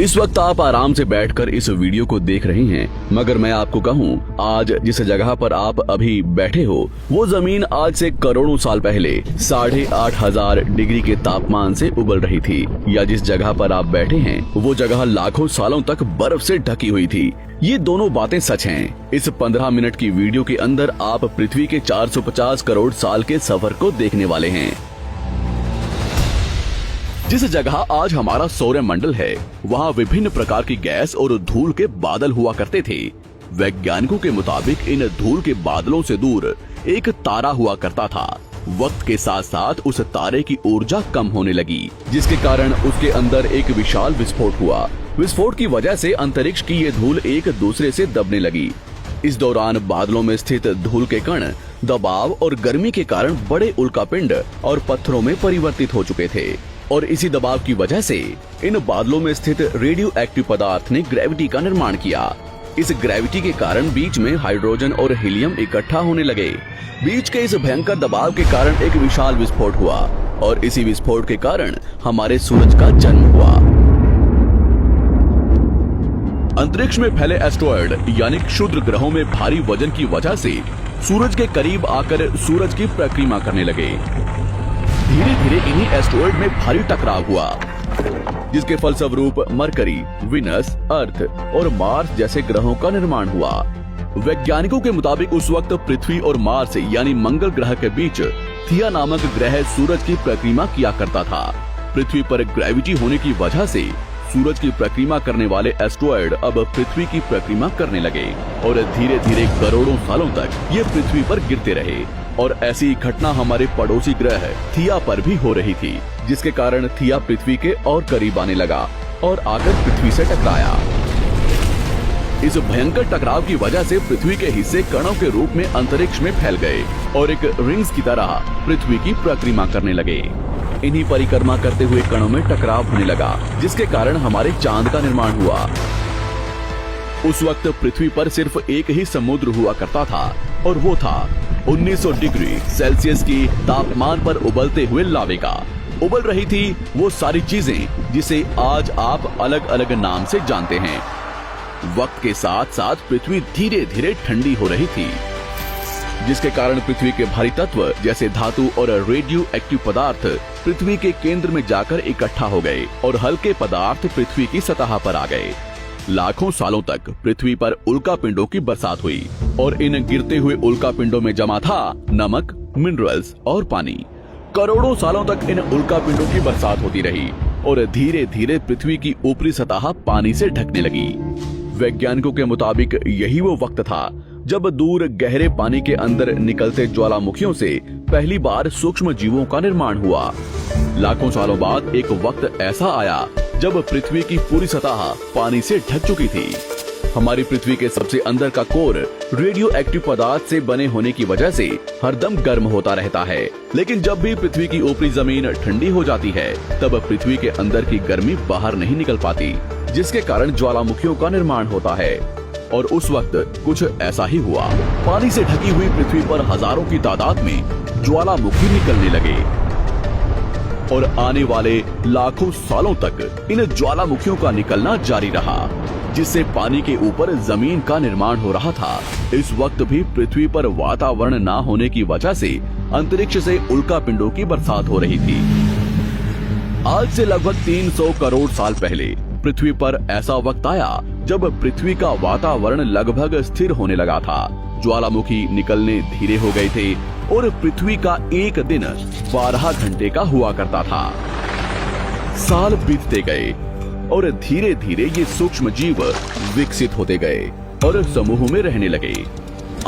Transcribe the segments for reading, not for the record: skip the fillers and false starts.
इस वक्त आप आराम से बैठकर इस वीडियो को देख रहे हैं, मगर मैं आपको कहूं, आज जिस जगह पर आप अभी बैठे हो वो जमीन आज से करोड़ों साल पहले 8,500 डिग्री के तापमान से उबल रही थी, या जिस जगह पर आप बैठे हैं वो जगह लाखों सालों तक बर्फ से ढकी हुई थी। ये दोनों बातें सच हैं। इस 15 मिनट की वीडियो के अंदर आप पृथ्वी के 450 करोड़ साल के सफर को देखने वाले हैं। जिस जगह आज हमारा सौरमंडल है, वहाँ विभिन्न प्रकार की गैस और धूल के बादल हुआ करते थे। वैज्ञानिकों के मुताबिक इन धूल के बादलों से दूर एक तारा हुआ करता था। वक्त के साथ साथ उस तारे की ऊर्जा कम होने लगी, जिसके कारण उसके अंदर एक विशाल विस्फोट हुआ। विस्फोट की वजह से अंतरिक्ष की ये धूल एक दूसरे से दबने लगी। इस दौरान बादलों में स्थित धूल के कण दबाव और गर्मी के कारण बड़े उल्कापिंड और पत्थरों में परिवर्तित हो चुके थे, और इसी दबाव की वजह से इन बादलों में स्थित रेडियो एक्टिव पदार्थ ने ग्रेविटी का निर्माण किया। इस ग्रेविटी के कारण बीच में हाइड्रोजन और हीलियम इकट्ठा होने लगे। बीच के इस भयंकर दबाव के कारण एक विशाल विस्फोट हुआ, और इसी विस्फोट के कारण हमारे सूरज का जन्म हुआ। अंतरिक्ष में फैले एस्टेरॉयड यानी क्षुद्र ग्रहों में भारी वजन की वजह से सूरज के करीब आकर सूरज की परिक्रमा करने लगे। धीरे धीरे इन्हीं एस्टेरॉयड में भारी टकराव हुआ, जिसके फलस्वरूप मरकरी, विनस, अर्थ और मार्स जैसे ग्रहों का निर्माण हुआ। वैज्ञानिकों के मुताबिक उस वक्त पृथ्वी और मार्स यानी मंगल ग्रह के बीच थिया नामक ग्रह सूरज की परिक्रमा किया करता था। पृथ्वी पर ग्रेविटी होने की वजह से सूरज की परिक्रमा करने वाले एस्टेरॉयड अब पृथ्वी की परिक्रमा करने लगे, और धीरे धीरे करोड़ों सालों तक ये पृथ्वी पर गिरते रहे। और ऐसी घटना हमारे पड़ोसी ग्रह थिया पर भी हो रही थी, जिसके कारण थिया पृथ्वी के और करीब आने लगा और आकर पृथ्वी से टकराया। इस भयंकर टकराव की वजह से पृथ्वी के हिस्से कणों के रूप में अंतरिक्ष में फैल गए और एक रिंग्स की तरह पृथ्वी की परिक्रमा करने लगे। इन्हीं परिक्रमा करते हुए कणों में टकराव होने लगा, जिसके कारण हमारे चांद का निर्माण हुआ। उस वक्त पृथ्वी पर सिर्फ एक ही समुद्र हुआ करता था, और वो था 1900 डिग्री सेल्सियस की तापमान पर उबलते हुए लावे का। उबल रही थी वो सारी चीजें जिसे आज आप अलग अलग नाम से जानते हैं। वक्त के साथ साथ पृथ्वी धीरे धीरे ठंडी हो रही थी, जिसके कारण पृथ्वी के भारी तत्व जैसे धातु और रेडियो एक्टिव पदार्थ पृथ्वी के केंद्र में जाकर इकट्ठा हो गए, और हल्के पदार्थ पृथ्वी की सतह पर आ गए। लाखों सालों तक पृथ्वी पर उल्कापिंडों की बरसात हुई, और इन गिरते हुए उल्कापिंडों में जमा था नमक, मिनरल्स और पानी। करोड़ों सालों तक इन उल्कापिंडों की बरसात होती रही, और धीरे धीरे पृथ्वी की ऊपरी सतह पानी से ढकने लगी। वैज्ञानिकों के मुताबिक यही वो वक्त था जब दूर गहरे पानी के अंदर निकलते ज्वालामुखियों से पहली बार सूक्ष्म जीवों का निर्माण हुआ। लाखों सालों बाद एक वक्त ऐसा आया जब पृथ्वी की पूरी सतह पानी से ढक चुकी थी। हमारी पृथ्वी के सबसे अंदर का कोर रेडियो एक्टिव पदार्थ से बने होने की वजह से हरदम गर्म होता रहता है, लेकिन जब भी पृथ्वी की ऊपरी जमीन ठंडी हो जाती है, तब पृथ्वी के अंदर की गर्मी बाहर नहीं निकल पाती, जिसके कारण ज्वालामुखियों का निर्माण होता है। और उस वक्त कुछ ऐसा ही हुआ। पानी से ढकी हुई पृथ्वी पर हजारों की तादाद में ज्वालामुखी निकलने लगे, और आने वाले लाखों सालों तक इन ज्वालामुखियों का निकलना जारी रहा, जिससे पानी के ऊपर जमीन का निर्माण हो रहा था। इस वक्त भी पृथ्वी पर वातावरण न होने की वजह से अंतरिक्ष से उल्कापिंडों की बरसात हो रही थी। आज से लगभग 300 करोड़ साल पहले पृथ्वी पर ऐसा वक्त आया जब पृथ्वी का वातावरण लगभग स्थिर होने लगा था। ज्वालामुखी निकलने धीरे हो गए थे, और पृथ्वी का एक दिन 12 घंटे का हुआ करता था। साल बीतते गए, और धीरे धीरे ये सूक्ष्म जीव विकसित होते गए और समूह में रहने लगे।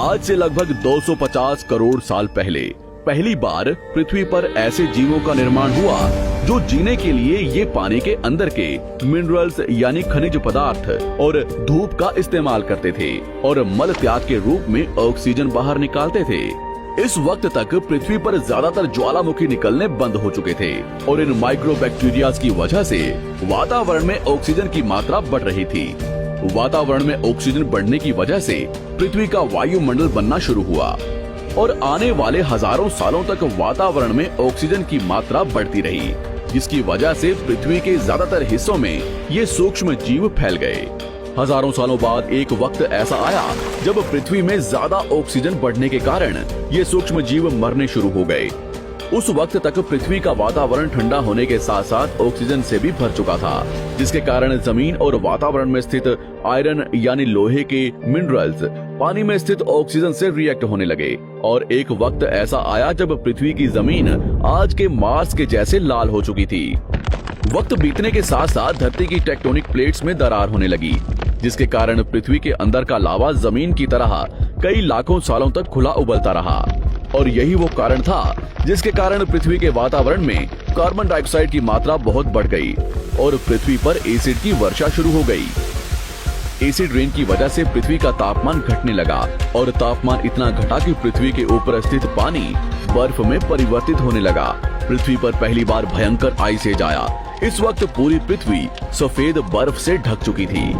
आज से लगभग 250 करोड़ साल पहले पहली बार पृथ्वी पर ऐसे जीवों का निर्माण हुआ जो जीने के लिए ये पानी के अंदर के मिनरल्स यानी खनिज पदार्थ और धूप का इस्तेमाल करते थे, और मल त्याग के रूप में ऑक्सीजन बाहर निकालते थे। इस वक्त तक पृथ्वी पर ज्यादातर ज्वालामुखी निकलने बंद हो चुके थे, और इन माइक्रोबैक्टीरियाज की वजह से वातावरण में ऑक्सीजन की मात्रा बढ़ रही थी। वातावरण में ऑक्सीजन बढ़ने की वजह से पृथ्वी का वायुमंडल बनना शुरू हुआ, और आने वाले हजारों सालों तक वातावरण में ऑक्सीजन की मात्रा बढ़ती रही, जिसकी वजह से पृथ्वी के ज्यादातर हिस्सों में ये सूक्ष्म जीव फैल गए। हजारों सालों बाद एक वक्त ऐसा आया जब पृथ्वी में ज्यादा ऑक्सीजन बढ़ने के कारण ये सूक्ष्म जीव मरने शुरू हो गए। उस वक्त तक पृथ्वी का वातावरण ठंडा होने के साथ साथ ऑक्सीजन से भी भर चुका था, जिसके कारण जमीन और वातावरण में स्थित आयरन यानी लोहे के मिनरल्स पानी में स्थित ऑक्सीजन से रिएक्ट होने लगे। और एक वक्त ऐसा आया जब पृथ्वी की जमीन आज के मार्स के जैसे लाल हो चुकी थी। वक्त बीतने के साथ साथ धरती की टेक्टोनिक प्लेट्स में दरार होने लगी, जिसके कारण पृथ्वी के अंदर का लावा जमीन की तरह कई लाखों सालों तक खुला उबलता रहा। और यही वो कारण था जिसके कारण पृथ्वी के वातावरण में कार्बन डाइऑक्साइड की मात्रा बहुत बढ़ गई और पृथ्वी पर एसिड की वर्षा शुरू हो गई। एसिड रेन की वजह से पृथ्वी का तापमान घटने लगा और तापमान इतना घटा कि पृथ्वी के ऊपर स्थित पानी बर्फ में परिवर्तित होने लगा। पृथ्वी पर पहली बार भयंकर आइस एज आया। इस वक्त पूरी पृथ्वी सफेद बर्फ से ढक चुकी थी।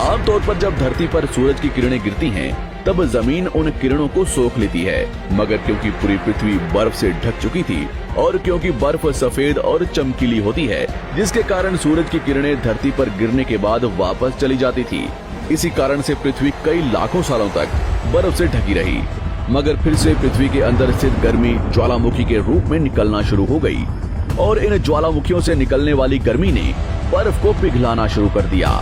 आमतौर पर जब धरती पर सूरज की किरणें गिरती हैं, तब जमीन उन किरणों को सोख लेती है, मगर क्योंकि पूरी पृथ्वी बर्फ से ढक चुकी थी और क्योंकि बर्फ सफेद और चमकीली होती है, जिसके कारण सूरज की किरणें धरती पर गिरने के बाद वापस चली जाती थी। इसी कारण से पृथ्वी कई लाखों सालों तक बर्फ से ढकी रही, मगर फिर से पृथ्वी के अंदर स्थित गर्मी ज्वालामुखी के रूप में निकलना शुरू हो गई और इन ज्वालामुखियों से निकलने वाली गर्मी ने बर्फ को पिघलाना शुरू कर दिया।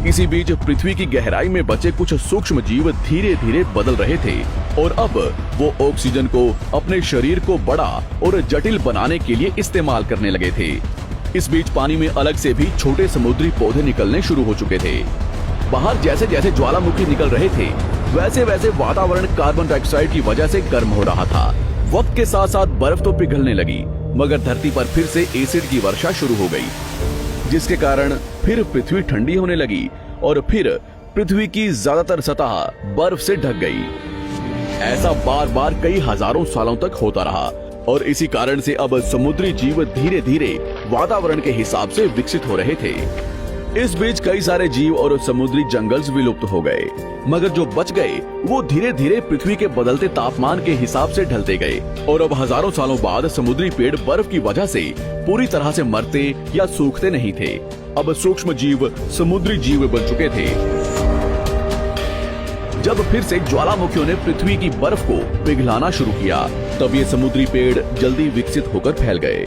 इसी बीच पृथ्वी की गहराई में बचे कुछ सूक्ष्म जीव धीरे धीरे बदल रहे थे और अब वो ऑक्सीजन को अपने शरीर को बड़ा और जटिल बनाने के लिए इस्तेमाल करने लगे थे। इस बीच पानी में अलग से भी छोटे समुद्री पौधे निकलने शुरू हो चुके थे। बाहर जैसे जैसे ज्वालामुखी निकल रहे थे, वैसे वैसे वातावरण कार्बन डाइऑक्साइड की वजह से गर्म हो रहा था। वक्त के साथ साथ बर्फ तो पिघलने लगी, मगर धरती पर फिर से एसिड की वर्षा शुरू हो गई, जिसके कारण फिर पृथ्वी ठंडी होने लगी और फिर पृथ्वी की ज्यादातर सतह बर्फ से ढक गई। ऐसा बार बार कई हजारों सालों तक होता रहा और इसी कारण से अब समुद्री जीव धीरे धीरे वातावरण के हिसाब से विकसित हो रहे थे। इस बीच कई सारे जीव और समुद्री जंगल्स विलुप्त हो गए, मगर जो बच गए वो धीरे धीरे पृथ्वी के बदलते तापमान के हिसाब से ढलते गए और अब हजारों सालों बाद समुद्री पेड़ बर्फ की वजह से पूरी तरह से मरते या सूखते नहीं थे। अब सूक्ष्म जीव समुद्री जीव बन चुके थे। जब फिर से ज्वालामुखियों ने पृथ्वी की बर्फ को पिघलाना शुरू किया, तब ये समुद्री पेड़ जल्दी विकसित होकर फैल गए।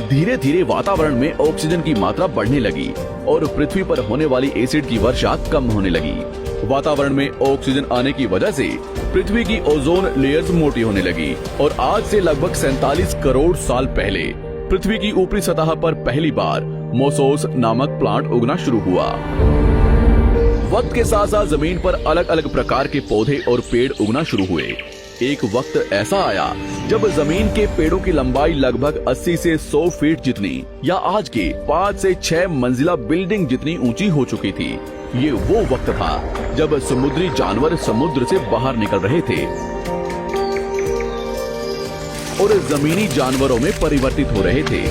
धीरे धीरे वातावरण में ऑक्सीजन की मात्रा बढ़ने लगी और पृथ्वी पर होने वाली एसिड की वर्षा कम होने लगी। वातावरण में ऑक्सीजन आने की वजह से पृथ्वी की ओजोन लेयर्स मोटी होने लगी और आज से लगभग 47 करोड़ साल पहले पृथ्वी की ऊपरी सतह पर पहली बार मोसोस नामक प्लांट उगना शुरू हुआ। वक्त के साथ साथ जमीन पर अलग अलग प्रकार के पौधे और पेड़ उगना शुरू हुए। एक वक्त ऐसा आया जब जमीन के पेड़ों की लंबाई लगभग 80 से 100 फीट जितनी या आज के 5 से 6 मंजिला बिल्डिंग जितनी ऊंची हो चुकी थी। ये वो वक्त था जब समुद्री जानवर समुद्र से बाहर निकल रहे थे और जमीनी जानवरों में परिवर्तित हो रहे थे।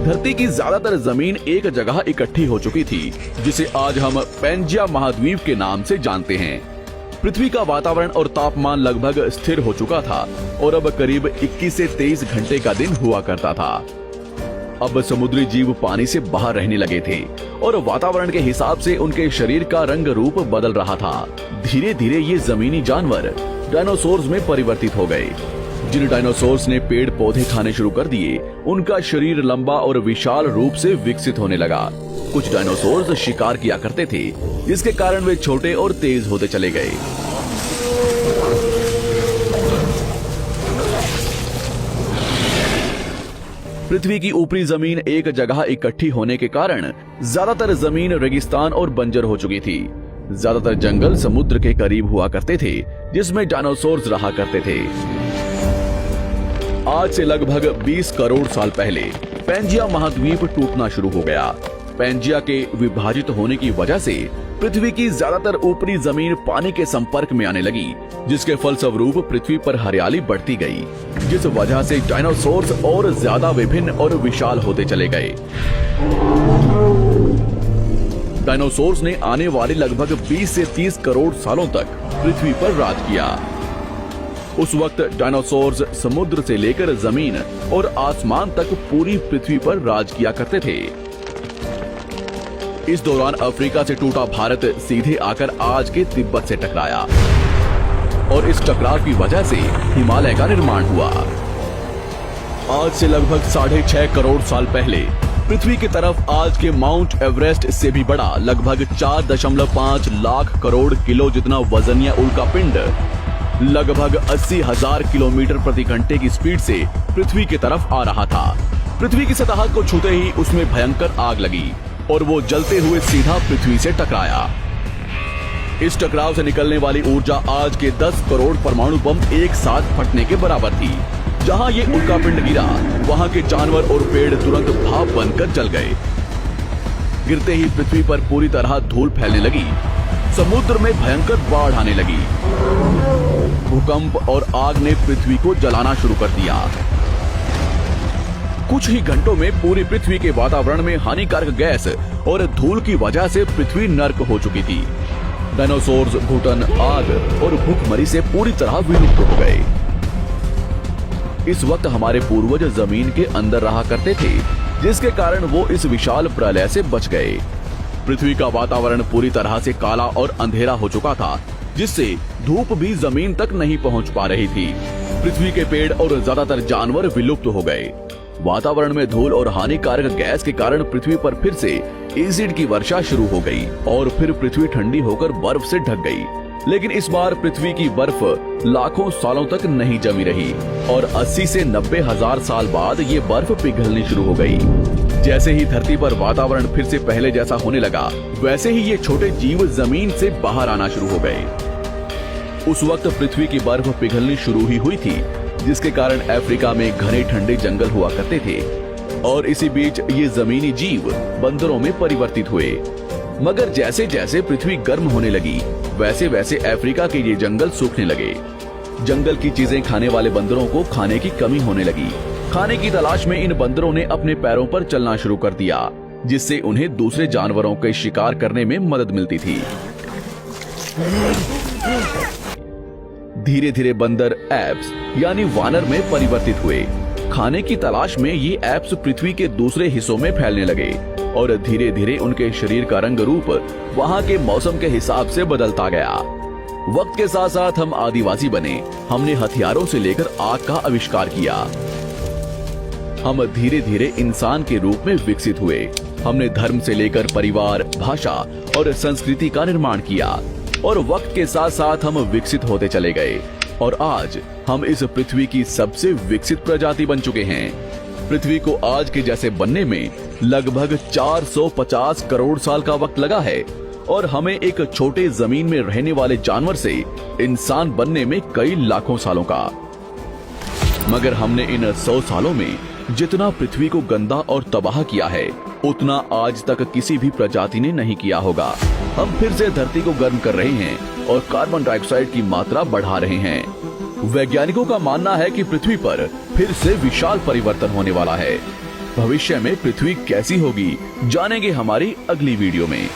धरती की ज्यादातर जमीन एक जगह इकट्ठी हो चुकी थी, जिसे आज हम पैंजिया महाद्वीप के नाम से जानते हैं। पृथ्वी का वातावरण और तापमान लगभग स्थिर हो चुका था और अब करीब 21 से 23 घंटे का दिन हुआ करता था। अब समुद्री जीव पानी से बाहर रहने लगे थे और वातावरण के हिसाब से उनके शरीर का रंग रूप बदल रहा था। धीरे धीरे ये जमीनी जानवर डायनासोर्स में परिवर्तित हो गए। जिन डायनासोर्स ने पेड़ पौधे खाने शुरू कर दिए, उनका शरीर लंबा और विशाल रूप से विकसित होने लगा। कुछ डायनासोर्स शिकार किया करते थे, जिसके कारण वे छोटे और तेज होते चले गए। पृथ्वी की ऊपरी जमीन एक जगह इकट्ठी होने के कारण ज्यादातर जमीन रेगिस्तान और बंजर हो चुकी थी। ज्यादातर जंगल समुद्र के करीब हुआ करते थे, जिसमें डायनासोर्स रहा करते थे। आज से लगभग 20 करोड़ साल पहले पैंजिया महाद्वीप टूटना शुरू हो गया। पैंजिया के विभाजित होने की वजह से पृथ्वी की ज्यादातर ऊपरी जमीन पानी के संपर्क में आने लगी, जिसके फलस्वरूप पृथ्वी पर हरियाली बढ़ती गई, जिस वजह से डायनासोर्स और ज्यादा विभिन्न और विशाल होते चले गए। डायनासोर्स ने आने वाले लगभग 20 से 30 करोड़ सालों तक पृथ्वी पर राज किया। उस वक्त डायनासोर्स समुद्र से लेकर जमीन और आसमान तक पूरी पृथ्वी पर राज किया करते थे। इस दौरान अफ्रीका से टूटा भारत सीधे आकर आज के तिब्बत से टकराया और इस टकराव की वजह से हिमालय का निर्माण हुआ। आज से लगभग 6.5 करोड़ साल पहले पृथ्वी की तरफ आज के माउंट एवरेस्ट से भी बड़ा लगभग 4.5 लाख करोड़ किलो जितना वजनिया उल्कापिंड लगभग 80,000 किलोमीटर प्रति घंटे की स्पीड से पृथ्वी की तरफ आ रहा था। पृथ्वी की सतह को छूते ही उसमें भयंकर आग लगी और वो जलते हुए सीधा पृथ्वी से टकराया। इस टकराव से निकलने वाली ऊर्जा आज के 10 करोड़ परमाणु बम एक साथ फटने के बराबर थी। जहां ये उल्कापिंड गिरा वहां के जानवर और पेड़ तुरंत भाप बनकर जल गए। गिरते ही पृथ्वी पर पूरी तरह धूल फैलने लगी। समुद्र में भयंकर बाढ़ आने लगी। भूकंप और आग ने पृथ्वी को जलाना शुरू कर दिया। कुछ ही घंटों में पूरी पृथ्वी के वातावरण में हानिकारक गैस और धूल की वजह से पृथ्वी नर्क हो चुकी थी। डायनासोर्स, घुटन, आग और भूखमरी से पूरी तरह विलुप्त हो गए। इस वक्त हमारे पूर्वज जमीन के अंदर रहा करते थे, जिसके कारण वो इस विशाल प्रलय से बच गए। पृथ्वी का वातावरण पूरी तरह से काला और अंधेरा हो चुका था, जिससे धूप भी जमीन तक नहीं पहुंच पा रही थी। पृथ्वी के पेड़ और ज्यादातर जानवर विलुप्त हो गए। वातावरण में धूल और हानिकारक गैस के कारण पृथ्वी पर फिर से एसिड की वर्षा शुरू हो गई और फिर पृथ्वी ठंडी होकर बर्फ से ढक गई। लेकिन इस बार पृथ्वी की बर्फ लाखों सालों तक नहीं जमी रही और 80 से 90 हजार साल बाद ये बर्फ पिघलनी शुरू हो गई। जैसे ही धरती पर वातावरण फिर से पहले जैसा होने लगा, वैसे ही ये छोटे जीव जमीन से बाहर आना शुरू हो गए। उस वक्त पृथ्वी की बर्फ पिघलनी शुरू ही हुई थी, जिसके कारण अफ्रीका में घने ठंडे जंगल हुआ करते थे और इसी बीच ये जमीनी जीव बंदरों में परिवर्तित हुए। मगर जैसे जैसे पृथ्वी गर्म होने लगी, वैसे वैसे अफ्रीका के ये जंगल सूखने लगे। जंगल की चीजें खाने वाले बंदरों को खाने की कमी होने लगी। खाने की तलाश में इन बंदरों ने अपने पैरों पर चलना शुरू कर दिया, जिससे उन्हें दूसरे जानवरों के शिकार करने में मदद मिलती थी। धीरे धीरे बंदर एप्स यानी वानर में परिवर्तित हुए। खाने की तलाश में ये एप्स पृथ्वी के दूसरे हिस्सों में फैलने लगे और धीरे धीरे उनके शरीर का रंग रूप वहाँ के मौसम के हिसाब से बदलता गया। वक्त के साथ साथ हम आदिवासी बने। हमने हथियारों से लेकर आग का आविष्कार किया। हम धीरे धीरे इंसान के रूप में विकसित हुए। हमने धर्म से लेकर परिवार, भाषा और संस्कृति का निर्माण किया और वक्त के साथ साथ हम विकसित होते चले गए और आज हम इस पृथ्वी की सबसे विकसित प्रजाति बन चुके हैं। पृथ्वी को आज के जैसे बनने में लगभग 450 करोड़ साल का वक्त लगा है और हमें एक छोटे जमीन में रहने वाले जानवर से इंसान बनने में कई लाखों सालों का। मगर हमने इन 100 सालों में जितना पृथ्वी को गंदा और तबाह किया है, उतना आज तक किसी भी प्रजाति ने नहीं किया होगा। हम फिर से धरती को गर्म कर रहे हैं और कार्बन डाइऑक्साइड की मात्रा बढ़ा रहे हैं। वैज्ञानिकों का मानना है कि पृथ्वी पर फिर से विशाल परिवर्तन होने वाला है। भविष्य में पृथ्वी कैसी होगी, जानेंगे हमारी अगली वीडियो में।